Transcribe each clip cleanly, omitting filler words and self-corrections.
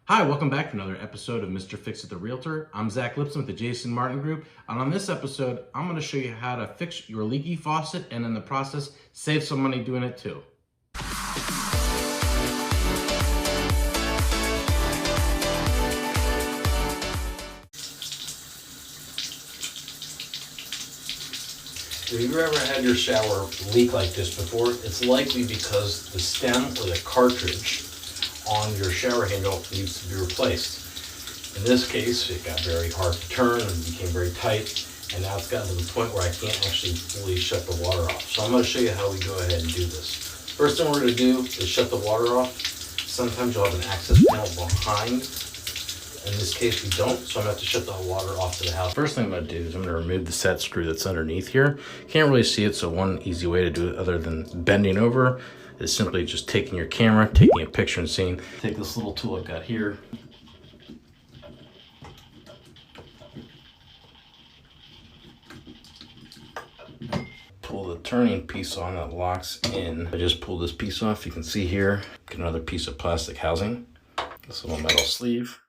Hi, welcome back to another episode of Mr. Fix It the Realtor. I'm Zach Lipson with the Jason Martin Group, and on this episode, I'm going to show you how to fix your leaky faucet and in the process, save some money doing it too. If you've ever had your shower leak like this before, it's likely because the stem or the cartridge on your shower handle needs to be replaced. In this case, it got very hard to turn and became very tight, and now it's gotten to the point where I can't actually fully shut the water off. So I'm going to show you how we go ahead and do this. First thing we're going to do is shut the water off. Sometimes you'll have an access panel behind. In this case, we don't, so I'm going to have to shut the water off to the house. First thing I'm going to do is I'm going to remove the set screw that's underneath here. Can't really see it, so one easy way to do it other than bending over is simply just taking your camera, taking a picture and seeing. Take this little tool I've got here. Pull the turning piece on that locks in. I just pulled this piece off. You can see here, get another piece of plastic housing. This little metal sleeve.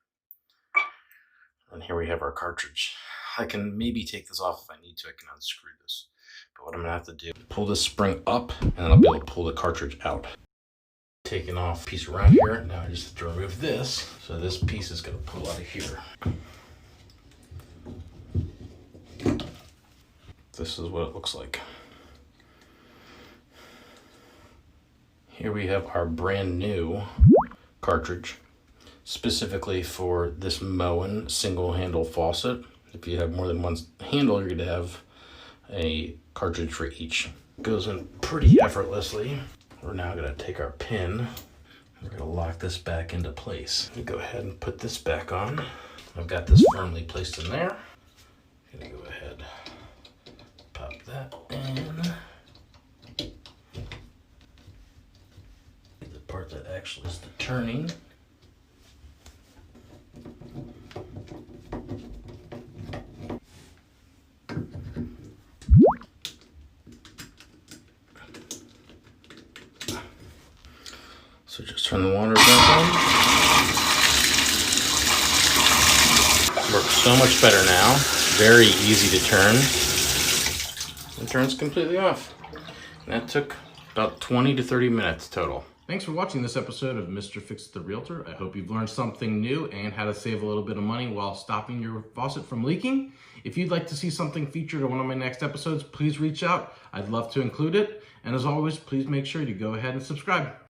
And here we have our cartridge. I can maybe take this off if I need to. I can unscrew this. But what I'm gonna have to do, pull this spring up and then I'll be able to pull the cartridge out. Taking off a piece around here. Now I just have to remove this. So this piece is gonna pull out of here. This is what it looks like. Here we have our brand new cartridge, specifically for this Moen single handle faucet. If you have more than one handle, you're gonna have a cartridge for each. It goes in pretty effortlessly. We're now gonna take our pin. We're gonna lock this back into place. Go ahead and put this back on. I've got this firmly placed in there. I'm gonna go ahead, pop that in. The part that actually is the turning. So just turn the water back on. Works so much better now. Very easy to turn. It turns completely off. And that took about 20 to 30 minutes total. Thanks for watching this episode of Mr. Fix It the Realtor. I hope you've learned something new and how to save a little bit of money while stopping your faucet from leaking. If you'd like to see something featured on one of my next episodes, please reach out. I'd love to include it. And as always, please make sure to go ahead and subscribe.